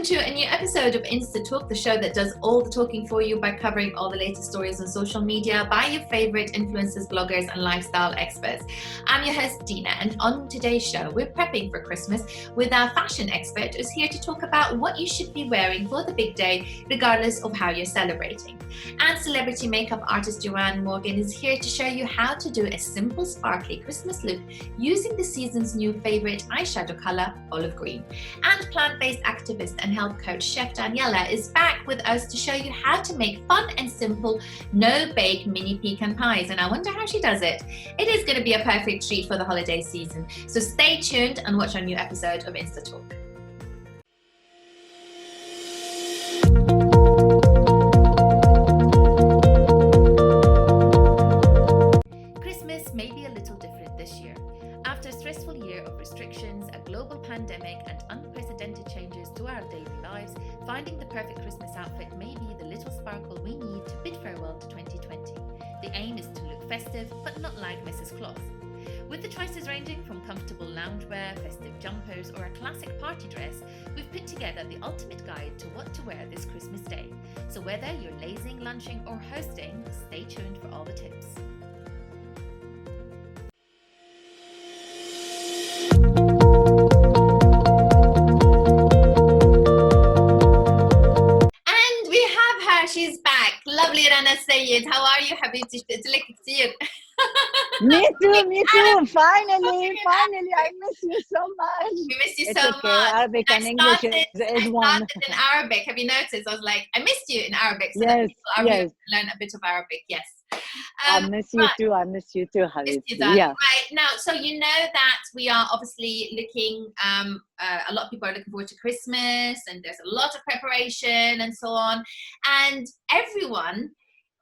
to a new episode of Insta Talk, the show that does all the talking for you by covering all the latest stories on social media by your favorite influencers, bloggers, and lifestyle experts. I'm your host, Dina, and on today's show, we're prepping for Christmas with our fashion expert who's here to talk about what you should be wearing for the big day, regardless of how you're celebrating. And celebrity makeup artist Joanne Morgan is here to show you how to do a simple, sparkly Christmas look using the season's new favorite eyeshadow color, olive green. And plant-based activist and health coach Chef Daniela is back with us to show you how to make fun and simple no-bake mini pecan pies, and I wonder how she does it. It is going to be a perfect treat for the holiday season, so stay tuned and watch our new episode of Insta Talk. Christmas may be a little different this year. After a stressful year of restrictions, a global pandemic, and unprecedented changes to our daily lives, finding the perfect Christmas outfit may be the little sparkle we need to bid farewell to 2020. The aim is to look festive, but not like Mrs. Claus. With the choices ranging from comfortable loungewear, festive jumpers, or a classic party dress, we've put together the ultimate guide to what to wear this Christmas day. So whether you're lazing, lunching, or hosting, stay tuned for all the tips. She's back. Lovely Rana Sayed. How are you, Habibti? لك كثير. Me too. Finally. I miss you so much. We miss you it's so okay. much. Arabic and English is one. I started in Arabic. Have you noticed? I was like, I missed you in Arabic. So yes. Learn a bit of Arabic. Yes. I miss you too, Habibti. Yeah. Right. Now, so you know that we are obviously looking, a lot of people are looking forward to Christmas, and there's a lot of preparation and so on. And everyone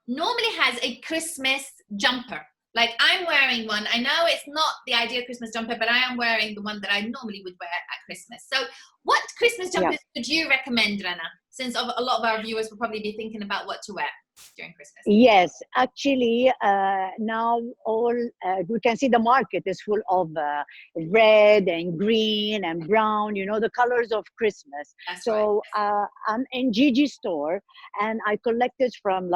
normally has a Christmas jumper. Like I'm wearing one. I know it's not the ideal Christmas jumper, but I am wearing the one that I normally would wear at Christmas. So what Christmas jumpers would you recommend, Rana? Since a lot of our viewers will probably be thinking about what to wear during Christmas. Yes, actually, now we can see the market is full of red and green and brown, the colors of Christmas. That's so right. I'm in Gigi store, and I collected from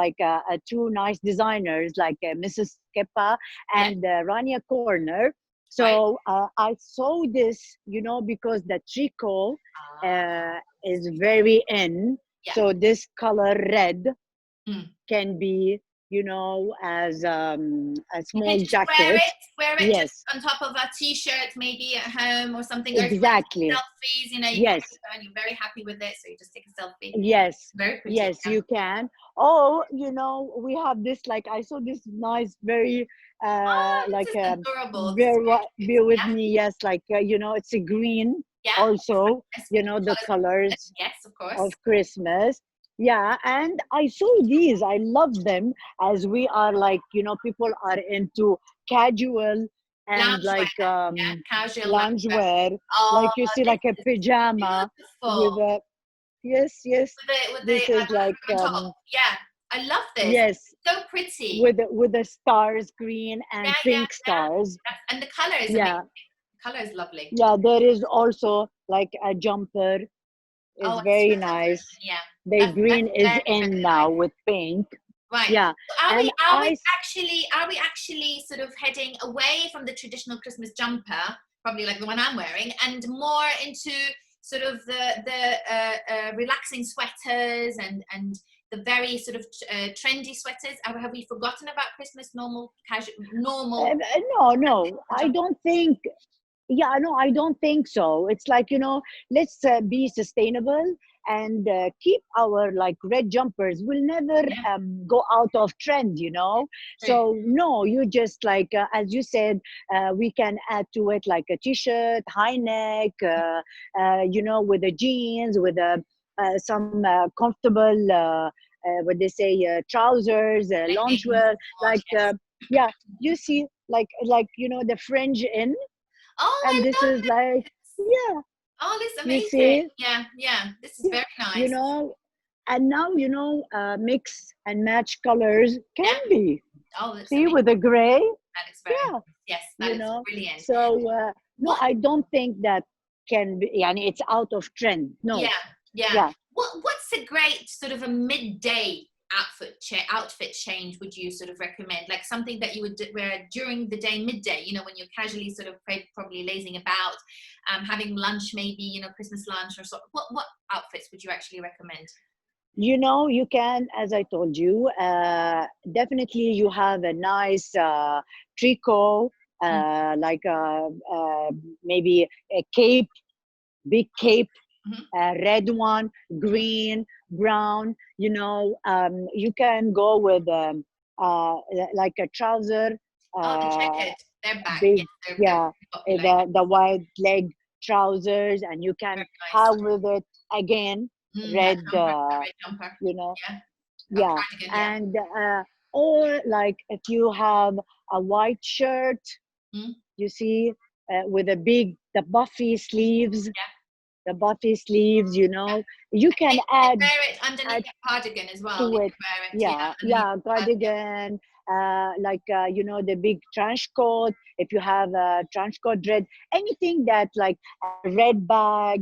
two nice designers like Mrs. Kepa and Rania Corner. So I saw this, because the tricot is very in. Yeah. So this color red can be, as a small jacket. Wear it yes. just on top of a t-shirt, maybe at home or something. Exactly. Or selfies, yes. And you're very happy with it, so you just take a selfie. Yes. Very pretty. Yes, you can. Oh, we have this, I saw this nice, very, adorable. Be with me. Yes, it's a green. Yeah. Also, the colors. Yes, of course. Of Christmas. Yeah, and I saw these. I love them, as we are people are into casual and casual loungewear. You see, a pajama beautiful. with a yes. This is I love this. Yes, so pretty. With the stars, green and pink stars. And the color is amazing. The color is lovely. Yeah, there is also a jumper. It's very nice. Yeah. The green is in now with pink. Right. Yeah. So are we actually sort of heading away from the traditional Christmas jumper, probably like the one I'm wearing, and more into sort of the relaxing sweaters and the very sort of trendy sweaters? Have we forgotten about Christmas normal? No, I don't think. Yeah, no, I don't think so. It's let's be sustainable and keep our red jumpers. Will never go out of trend, So no, you just as you said, we can add to it a t-shirt, high neck, with the jeans, with some comfortable, what they say, trousers, loungewear, you see, the fringe in. Oh, and this is Oh, this is amazing. Yeah. This is very nice. And now, mix and match colors can be. Oh, that's see, with the gray. That is very, yes, that is brilliant. So, no, I don't think that can be, it's out of trend. No. Yeah. Yeah. Yeah. What's a great sort of a midday outfit change would you sort of recommend? Like something that you would wear during the day, midday, you know, when you're casually sort of probably lazing about, having lunch maybe, you know, Christmas lunch or so. What outfits would you actually recommend? You know, you can, as I told you, definitely you have a nice tricot, Mm. like maybe a cape, big cape, Mhm. red one, green, brown. You know, you can go with like a trouser, Oh, the uh, jacket, they're back. Yes, big, they're yeah, popular. the wide leg trousers, and you can Very nice. have with it again That red, jumper, the red jumper. you know, Yeah. A yeah, cardigan, yeah. and or like if you have a white shirt, Mm. you see, with a big Yeah. the buffy sleeves, you Yeah. know, you And can maybe you could wear it underneath add a cardigan as well. to You it. could wear it, yeah, Yeah, underneath yeah, a cardigan. cardigan, like you know, the big trench coat. If you have a trench coat, red, anything that like a red bag.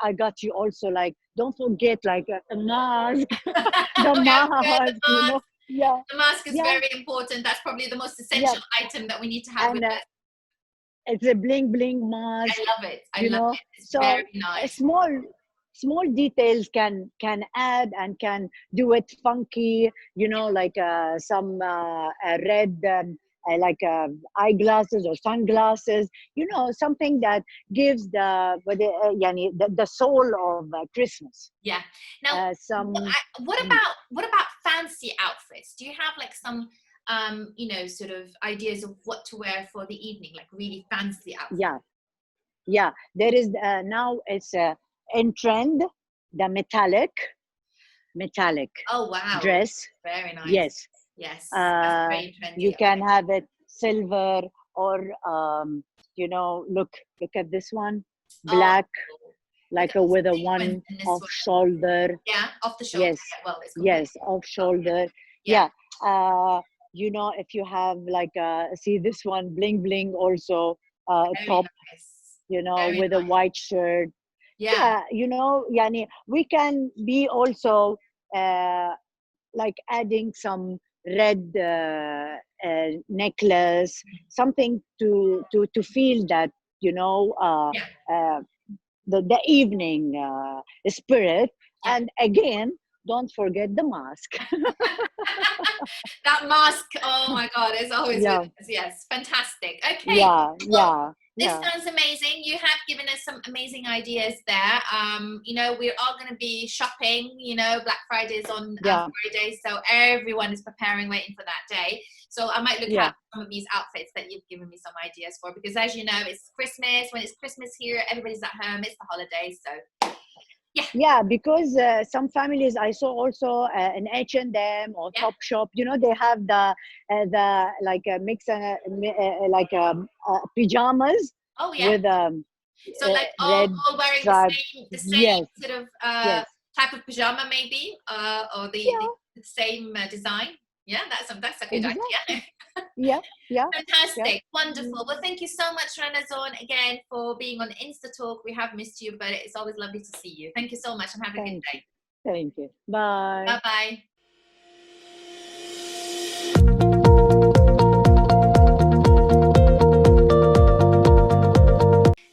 I got you also. Like, don't forget like a mask, the We have to wear the mask. You know, mask. yeah, The mask is yeah, very important. That's probably the most yeah, essential item that we need to have and with us. it's a bling bling mask. I love it. I You love know, it. It's very so nice. small details can add and can do it funky, you know, like some red like eyeglasses or sunglasses, you know, something that gives the soul of Christmas. Yeah. Now, Some mm, what about fancy outfits? Do you have like some you know, sort of ideas of what to wear for the evening, like really fancy outfits? yeah, yeah, there is now it's in trend, the metallic Oh wow. dress. Very nice. Yes, Yes. That's uh, very trendy. you can have it silver or you know, look at this one, Oh, black, look like at the with a sequins one in this off one. shoulder. Yeah, off the shoulder. Yes, Yeah, well, it's completely yes, off off. shoulder. Yeah, Yeah, you know, if you have like see this one, bling bling also, very top, nice. you know, Very with a nice. white shirt. Yeah, Yeah, you know, yani we can be also uh, like adding some red necklace, something to feel that, you know, yeah, uh, the evening spirit. yeah. And again, don't forget the mask. That mask, oh my God, it's always with Yeah, us. Yes, fantastic. Okay, yeah, well, yeah, this yeah, sounds amazing. You have given us some amazing ideas there. You know, we're all going to be shopping. You know, Black Friday is on yeah, Friday, so everyone is preparing, waiting for that day. So I might look yeah. at some of these outfits that you've given me some ideas for, because as you know, it's Christmas. When it's Christmas here, everybody's at home. It's the holidays, so yeah, Yeah, because some families I saw also in H&M or yeah. Topshop, you know, they have the like a mix like pajamas Oh yeah. with So like red all wearing stripe. the same Yes, sort of yes, type of pajama maybe, or yeah, the same design. Yeah, that's a good exactly. idea. Yeah, yeah, yeah. Fantastic, Mm, wonderful. Well, thank you so much, Ranazon, again for being on Insta Talk. We have missed you, but it's always lovely to see you. Thank you so much, and have a good thank you, day. thank you. Bye. Bye bye.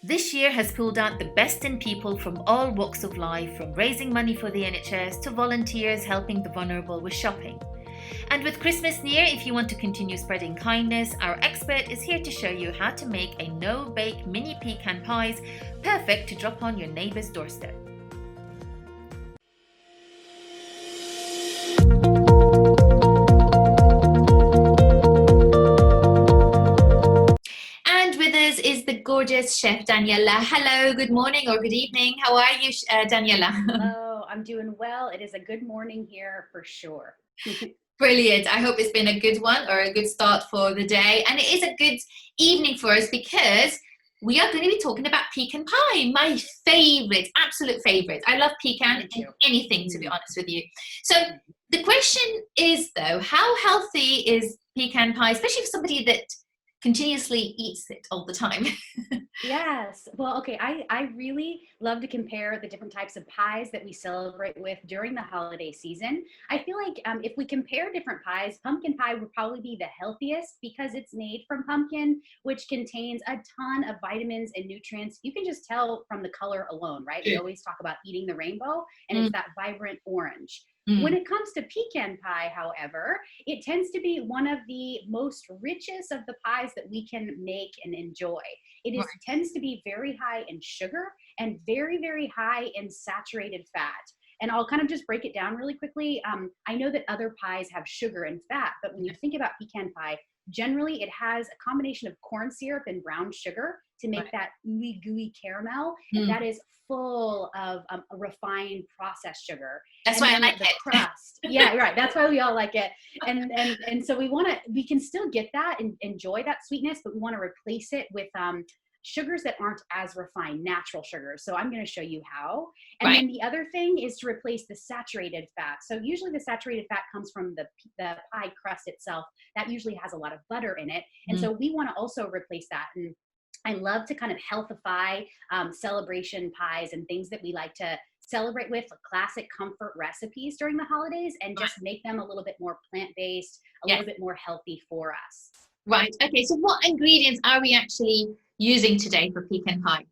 This year has pulled out the best in people from all walks of life, from raising money for the NHS to volunteers helping the vulnerable with shopping. And with Christmas near, if you want to continue spreading kindness, our expert is here to show you how to make a no-bake mini pecan pies, perfect to drop on your neighbour's doorstep. And with us is the gorgeous chef Daniela. Hello, good morning or good evening. How are you, Daniela? Hello, I'm doing well. It is a good morning here for sure. Brilliant. I hope it's been a good one or a good start for the day. And it is a good evening for us because we are going to be talking about pecan pie, my favorite, absolute favorite. I love pecan in anything, to be honest with you. So the question is, though, how healthy is pecan pie, especially for somebody that continuously eats it all the time. Yes. Well, okay. I really love to compare the different types of pies that we celebrate with during the holiday season. I feel like if we compare different pies, pumpkin pie would probably be the healthiest because it's made from pumpkin, which contains a ton of vitamins and nutrients. You can just tell from the color alone, right? We always talk about eating the rainbow, and it's that vibrant orange. When it comes to pecan pie, however, it tends to be one of the most richest of the pies that we can make and enjoy. Tends to be very high in sugar and very, very high in saturated fat. And I'll kind of just break it down really quickly. I know that other pies have sugar and fat, but when you think about pecan pie, generally it has a combination of corn syrup and brown sugar to make that ooey gooey caramel, and that is full of refined processed sugar. That's why I like the it. Crust. Yeah, right. That's why we all like it. And so we can still get that and enjoy that sweetness, but we want to replace it with sugars that aren't as refined, natural sugars. So I'm going to show you how. And then the other thing is to replace the saturated fat. So usually the saturated fat comes from the pie crust itself. That usually has a lot of butter in it. And so we want to also replace that. And I love to kind of healthify celebration pies and things that we like to celebrate with classic comfort recipes during the holidays and just make them a little bit more plant-based, a little bit more healthy for us. Right. Okay. So what ingredients are we actually using today for pecan pie?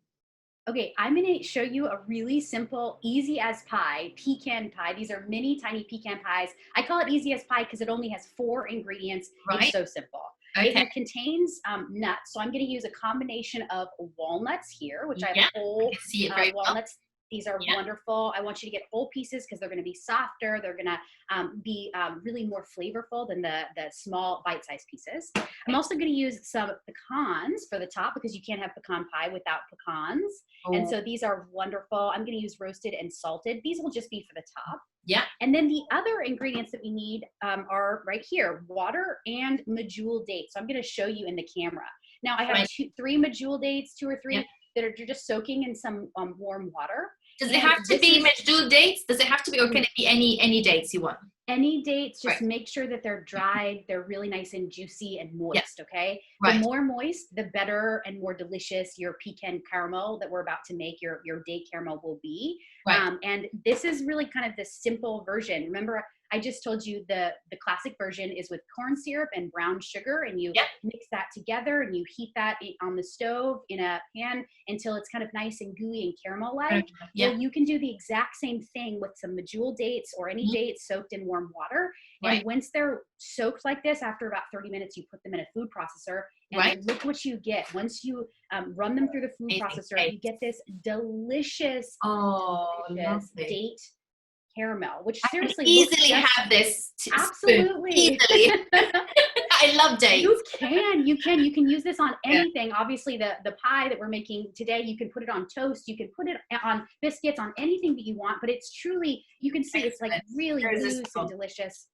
Okay, I'm going to show you a really simple, easy as pie, pecan pie. These are mini tiny pecan pies. I call it easy as pie because it only has 4 ingredients. It's so simple. Okay. It contains nuts. So I'm going to use a combination of walnuts here, which I have whole walnuts. These are wonderful. I want you to get whole pieces because they're going to be softer. They're going to be really more flavorful than the small bite-sized pieces. I'm also going to use some pecans for the top because you can't have pecan pie without pecans. And so these are wonderful. I'm going to use roasted and salted. These will just be for the top. Yeah. And then the other ingredients that we need are right here, water and medjool dates. So I'm going to show you in the camera. Now I have 3 medjool dates, 2 or 3 that are just soaking in some warm water. Does it have to be medjool dates? Does it have to be, or can it be any dates you want? Any dates, just make sure that they're dried, they're really nice and juicy and moist, okay? The more moist, the better and more delicious your pecan caramel that we're about to make, your date caramel will be. And this is really kind of the simple version. Remember, I just told you the classic version is with corn syrup and brown sugar, and you mix that together and you heat that on the stove in a pan until it's kind of nice and gooey and caramel-like. Well, you can do the exact same thing with some medjool dates or any dates soaked in warm water. And once they're soaked like this, after about 30 minutes, you put them in a food processor. And look what you get. Once you run them through the food processor, you get this delicious, delicious date caramel, which seriously I can easily have this. Absolutely. Easily. I love dates. You can use this on anything. Obviously the pie that we're making today, you can put it on toast, you can put it on biscuits, on anything that you want, but it's truly, you can see it's like really loose and delicious.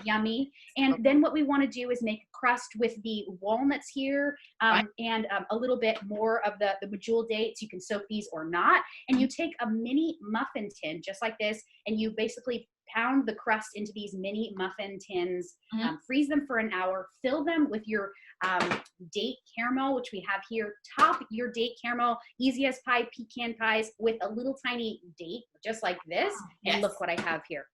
Yummy. And then what we want to do is make a crust with the walnuts here and a little bit more of the medjool dates. You can soak these or not. And you take a mini muffin tin just like this, and you basically pound the crust into these mini muffin tins, freeze them for an hour, fill them with your date caramel, which we have here. Top your date caramel, easy as pie, pecan pies with a little tiny date, just like this. And look what I have here.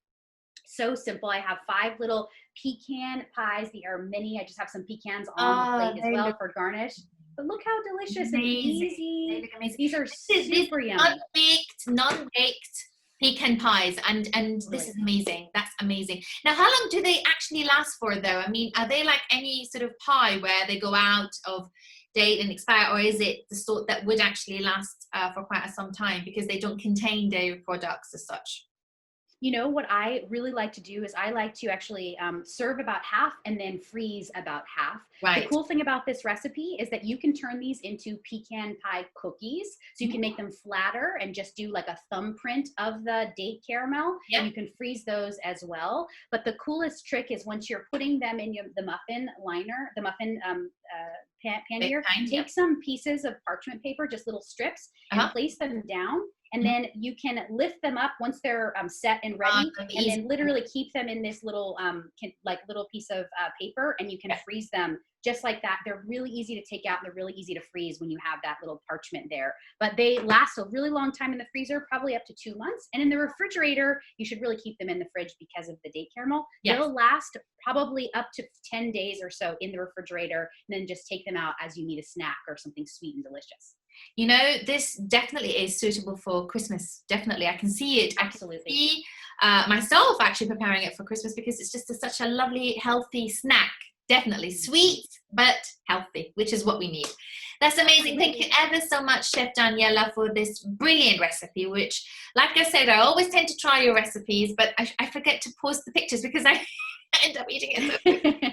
So simple. I have 5 little pecan pies. They are mini. I just have some pecans on the plate as well for garnish. But look how delicious and easy. They look amazing. These are super yummy. Non-baked pecan pies, and this is amazing. That's amazing. Now, how long do they actually last for, though? I mean, are they like any sort of pie where they go out of date and expire, or is it the sort that would actually last for quite some time because they don't contain dairy products as such? You know, what I really like to do is I like to actually serve about half and then freeze about half. The cool thing about this recipe is that you can turn these into pecan pie cookies. So you can make them flatter and just do like a thumbprint of the date caramel. And you can freeze those as well. But the coolest trick is once you're putting them in the muffin liner, the muffin pan here, take some pieces of parchment paper, just little strips, and place them down. And then you can lift them up once they're set and ready, and then literally keep them in this little little piece of paper, and you can freeze them just like that. They're really easy to take out and they're really easy to freeze when you have that little parchment there. But they last a really long time in the freezer, probably up to 2 months. And in the refrigerator, you should really keep them in the fridge because of the date caramel. Yes. They'll last probably up to 10 days or so in the refrigerator, and then just take them out as you need a snack or something sweet and delicious. You know, this definitely is suitable for Christmas. Definitely. I can see it. Absolutely. I can see myself actually preparing it for Christmas, because it's just such a lovely, healthy snack. Definitely sweet, but healthy, which is what we need. That's amazing. Thank you ever so much, Chef Daniela, for this brilliant recipe, which, like I said, I always tend to try your recipes, but I forget to post the pictures because I end up eating it.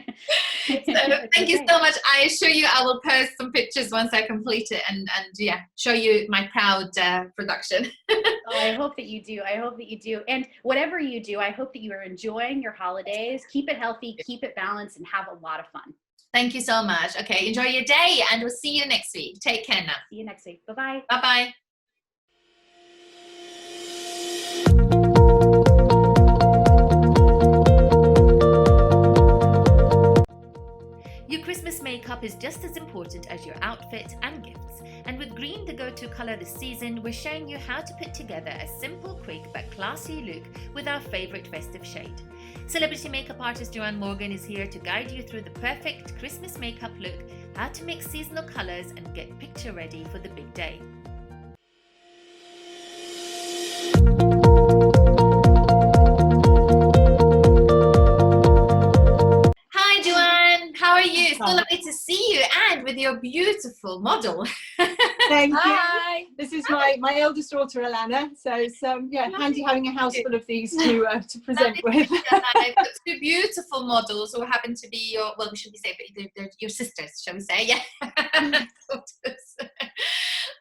So thank you so much. I assure you I will post some pictures once I complete it and yeah, show you my proud production. Oh, I hope that you do. I hope that you do. And whatever you do, I hope that you are enjoying your holidays. Keep it healthy, keep it balanced, and have a lot of fun. Thank you so much. Okay, enjoy your day, and we'll see you next week. Take care now. See you next week. Bye-bye. Bye-bye. Your Christmas makeup is just as important as your outfit and gifts. And with green, the go-to color this season, we're showing you how to put together a simple, quick but classy look with our favorite festive shade. Celebrity makeup artist Joanne Morgan is here to guide you through the perfect Christmas makeup look, how to mix seasonal colors and get picture ready for the big day. Hi Joanne, how are you? So lovely to see you, and with your beautiful model. Thank you. Hi. This is my eldest daughter, Alana. So it's yeah, handy having a house full of these to present with. I've got two beautiful models who happen to be your, well, should we say, but they're your sisters, shall we say? Yeah.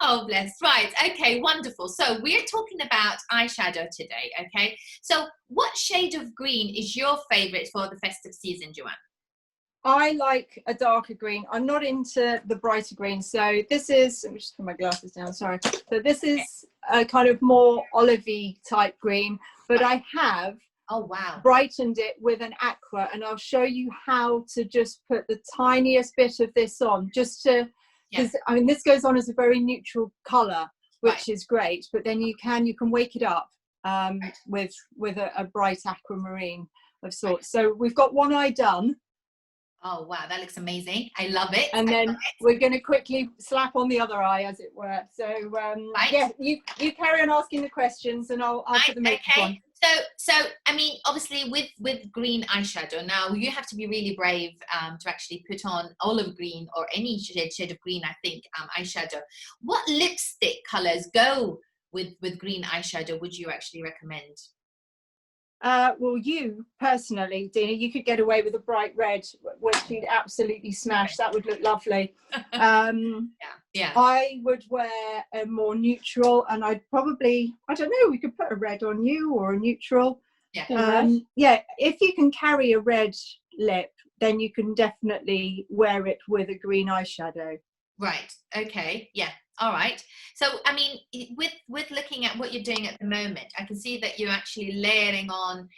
Oh, bless. Right. Okay, wonderful. So we're talking about eyeshadow today, okay? So what shade of green is your favorite for the festive season, Joanne? I like a darker green. I'm not into the brighter green. So this is, let me just put my glasses down, sorry. So this is a kind of more olivey type green, but I have brightened it with an aqua, and I'll show you how to just put the tiniest bit of this on, just to, because I mean, this goes on as a very neutral color, which is great, but then you can wake it up with a bright aquamarine of sorts. So we've got one eye done. Oh, wow, that looks amazing. I love it. And then we're going to quickly slap on the other eye, as it were. So, yeah, you carry on asking the questions, and I'll put the makeup on. So, I mean, obviously with green eyeshadow, now you have to be really brave to actually put on olive green or any shade of green, I think, eyeshadow. What lipstick colors go with green eyeshadow would you actually recommend? Well, you personally, Dina, you could get away with a bright red, which you'd absolutely smash. That would look lovely. I would wear a more neutral, and I'd probably, I don't know, we could put a red on you or a neutral. Yeah, if you can carry a red lip, then you can definitely wear it with a green eyeshadow. Right. Okay. Yeah. All right. So, I mean, with looking at what you're doing at the moment, I can see that you're actually layering on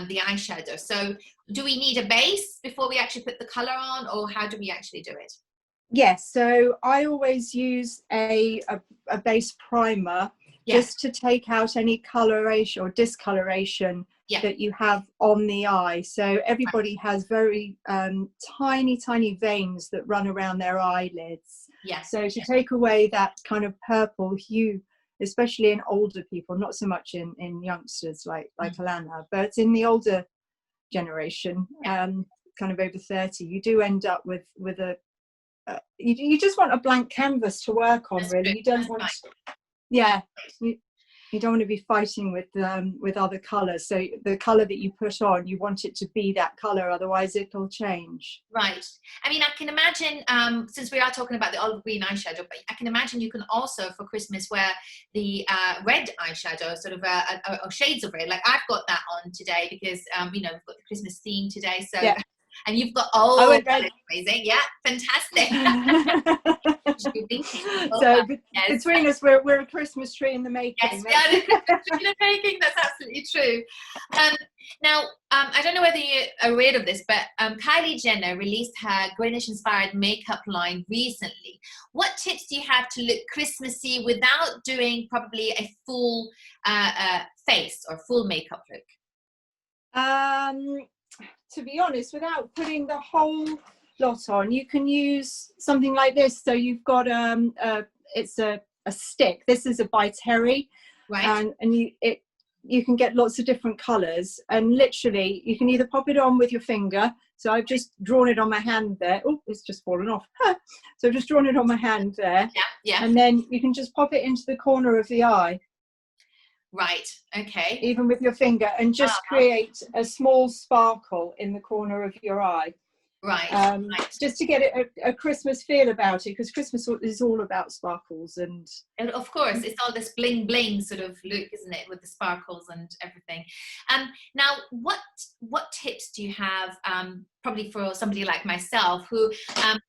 the eyeshadow. So, do we need a base before we actually put the color on, or how do we actually do it? Yes. So, I always use a base primer just to take out any coloration or discoloration that you have on the eye. So everybody has very tiny veins that run around their eyelids. So to take away that kind of purple hue, especially in older people, not so much in youngsters like Alana, but in the older generation, kind of over 30, you do end up with a you just want a blank canvas to work on. Really, you don't want you don't want to be fighting with other colors. So the color that you put on, you want it to be that color, otherwise it'll change. Right. I mean, I can imagine, since we are talking about the olive green eyeshadow, but I can imagine you can also, for Christmas, wear the red eyeshadow, sort of or shades of red. Like I've got that on today because, we've got the Christmas theme today. So, and you've got, amazing. Yeah, fantastic. you winking. So between us, we're a Christmas tree in the making. Yes, we are a Christmas tree in the making. That's absolutely true. Now, I don't know whether you're aware of this, but Kylie Jenner released her Greenwich-inspired makeup line recently. What tips do you have to look Christmassy without doing probably a full face or full makeup look? To be honest, without putting the whole lot on, you can use something like this. So you've got it's a stick. This is a by Terry, right? And you can get lots of different colours, and literally you can either pop it on with your finger. So I've just drawn it on my hand there. Oh, it's just fallen off. So I've just drawn it on my hand there. Yeah. And then you can just pop it into the corner of the eye. Right. Okay. Even with your finger, and just create a small sparkle in the corner of your eye. Right. Just to get it a Christmas feel about it, because Christmas is all about sparkles and of course it's all this bling bling sort of look, isn't it, with the sparkles and everything. Now what tips do you have probably for somebody like myself who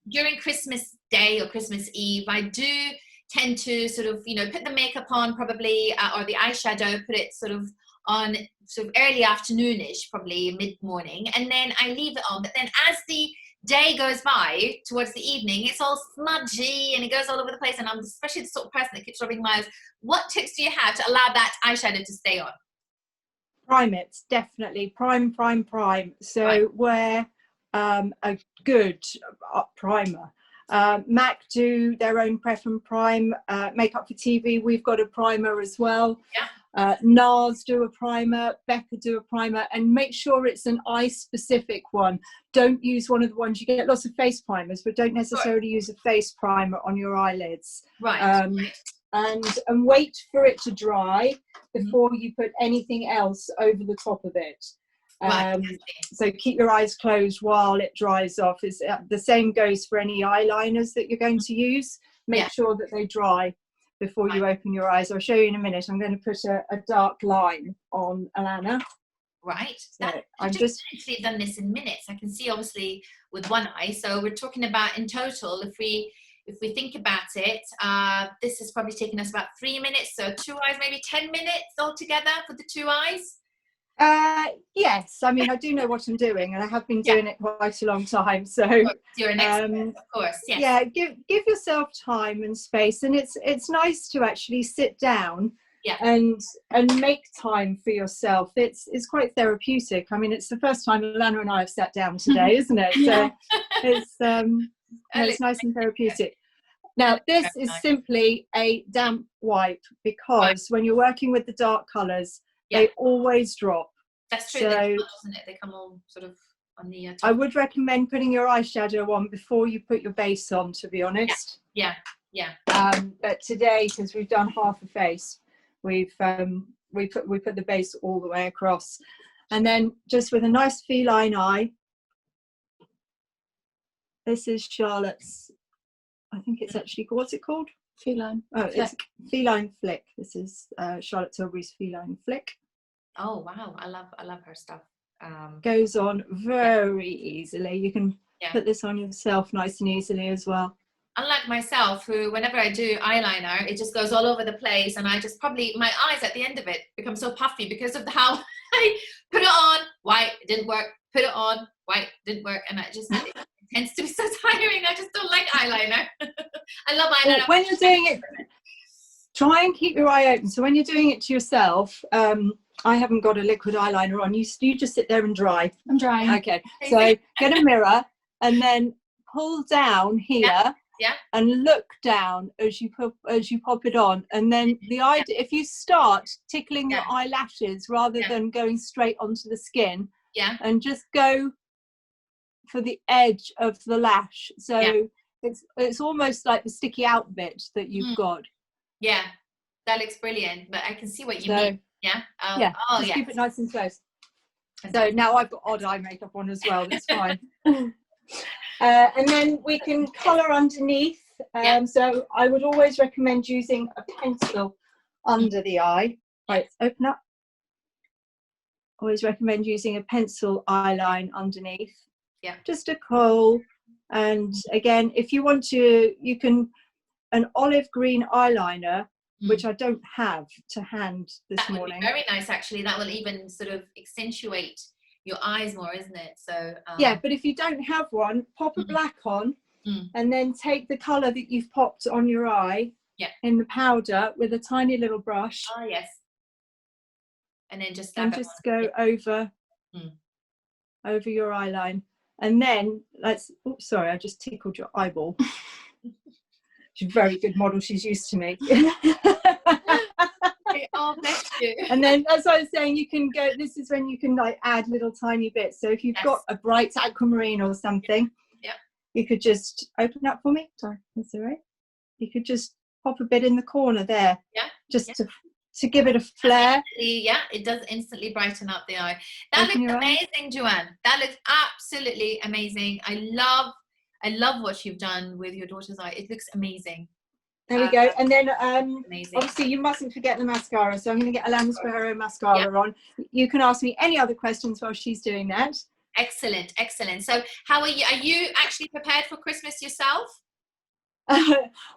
during Christmas Day or Christmas Eve, I do tend to sort of, you know, put the makeup on probably or the eyeshadow, put it sort of on sort of early afternoonish, probably mid-morning, and then I leave it on. But then as the day goes by towards the evening, it's all smudgy and it goes all over the place, and I'm especially the sort of person that keeps rubbing my eyes. What tips do you have to allow that eyeshadow to stay on? Prime it, definitely. Prime. So wear a good primer. MAC do their own Prep and Prime. Makeup for TV, we've got a primer as well. NARS do a primer, Becca do a primer, and make sure it's an eye specific one. Don't use one of the ones you get lots of face primers, but don't necessarily use a face primer on your eyelids. And wait for it to dry before you put anything else over the top of it. So keep your eyes closed while it dries off. The same goes for any eyeliners that you're going to use. Make sure that they dry before you open your eyes. I'll show you in a minute. I'm going to put a dark line on Alana. Right. So I've just actually done this in minutes. I can see obviously with one eye. So we're talking about in total, if we think about it, this has probably taken us about 3 minutes. So 2 eyes, maybe 10 minutes altogether for the 2 eyes. Yes, I mean I do know what I'm doing, and I have been doing it quite a long time. So you're an expert, of course. Yes. Yeah, give yourself time and space, and it's nice to actually sit down and make time for yourself. It's quite therapeutic. I mean, it's the first time Alana and I have sat down today, isn't it? So it's nice and therapeutic. Now, this is simply a damp wipe, because when you're working with the dark colours, they always drop. That's true. So, they come, doesn't it? They come all sort of on the top. I would recommend putting your eyeshadow on before you put your base on, to be honest. Yeah. But today, because we've done half a face, we put the base all the way across, and then just with a nice feline eye. This is Charlotte's. I think it's actually, what's it called? Feline. Oh, it's Feline Flick. This is Charlotte Tilbury's Feline Flick. Oh wow, I love her stuff. Goes on very easily. You can put this on yourself nice and easily as well. Unlike myself, who whenever I do eyeliner, it just goes all over the place, and I just probably, my eyes at the end of it become so puffy because of how I put it on, white, it didn't work, put it on, white, didn't work, and it tends to be so tiring. I just don't like eyeliner. I love eyeliner. Well, when you're doing it, try and keep your eye open. So when you're doing it to yourself, I haven't got a liquid eyeliner on. You just sit there and dry. I'm drying. Okay. So get a mirror and then pull down here and look down as you pop it on. And then the idea, if you start tickling your eyelashes rather than going straight onto the skin, and just go for the edge of the lash. So it's almost like the sticky out bit that you've got. Yeah, that looks brilliant. But I can see what you mean. Yeah. Just keep it nice and close. So now I've got odd eye makeup on as well. That's fine. And then we can colour underneath. So I would always recommend using a pencil under the eye. Right, open up. Always recommend using a pencil eyeline underneath. Just a kohl. And again, if you want to, you can an olive green eyeliner, which I don't have to hand this morning. Very nice, actually. That will even sort of accentuate your eyes more, isn't it? So yeah, but if you don't have one, pop a black on, and then take the colour that you've popped on your eye in the powder with a tiny little brush. Oh yes. And then just go over over your eye line, and then sorry, I just tickled your eyeball. She's a very good model. She's used to me. Oh, bless you. And then, as I was saying, you can go. This is when you can like add little tiny bits. So if you've got a bright aquamarine or something, you could just open up for me. Sorry, that's all right. You could just pop a bit in the corner there, just to give it a flare. Yeah, it does instantly brighten up the eye. That looks amazing, Joanne. That looks absolutely amazing. I love what you've done with your daughter's eye. It looks amazing. There we go. And then obviously you mustn't forget the mascara. So I'm going to get Alanis for her own mascara on. You can ask me any other questions while she's doing that. Excellent, excellent. So how are you? Are you actually prepared for Christmas yourself?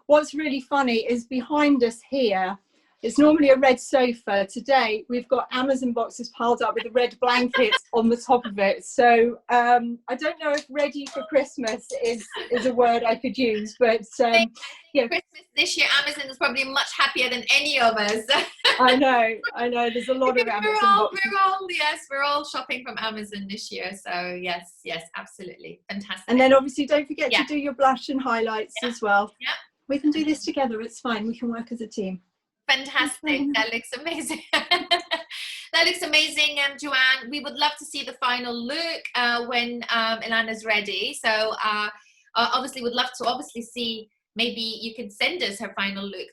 What's really funny is behind us here, it's normally a red sofa. Today we've got Amazon boxes piled up with red blankets on the top of it. So I don't know if ready for Christmas is a word I could use, but Christmas this year, Amazon is probably much happier than any of us. I know. There's a lot of Amazon boxes. We're all shopping from Amazon this year. So yes, absolutely. Fantastic. And then obviously don't forget to do your blush and highlights as well. Yeah. We can do this together. It's fine. We can work as a team. Fantastic. That looks amazing. That looks amazing, Joanne. We would love to see the final look when Ilana's ready. So obviously would love to see, maybe you could send us her final look,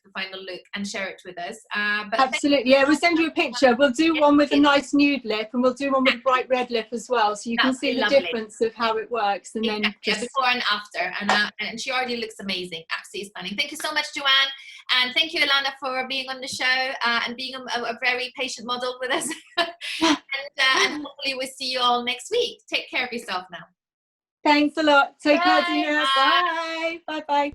and share it with us. But absolutely, we'll send you a picture. We'll do one with a nice nude lip, and we'll do one with a bright red lip as well, so you can see the difference of how it works. And then before and after, and she already looks amazing, absolutely stunning. Thank you so much, Joanne, and thank you, Ilana, for being on the show and being a very patient model with us. And hopefully we'll see you all next week. Take care of yourself now. Thanks a lot. Take care, Dina. Bye. Bye. Bye.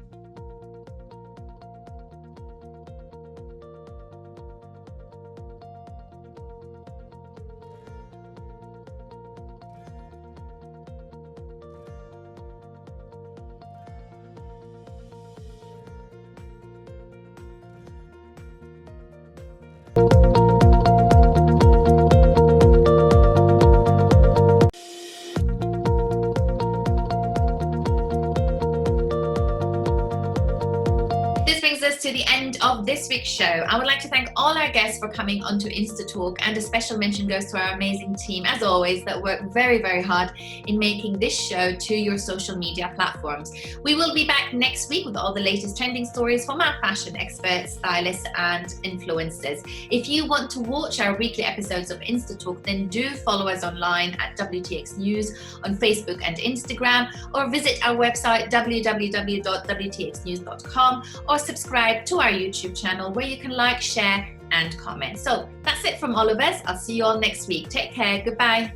To the end of this week's show. I would like to thank all our guests for coming onto Insta Talk, and a special mention goes to our amazing team, as always, that work very, very hard in making this show to your social media platforms. We will be back next week with all the latest trending stories from our fashion experts, stylists, and influencers. If you want to watch our weekly episodes of Insta Talk, then do follow us online at WTX News on Facebook and Instagram, or visit our website www.wtxnews.com, or subscribe to our YouTube channel where you can like, share, and comment. So that's it from all of us. I'll see you all next week. Take care. Goodbye.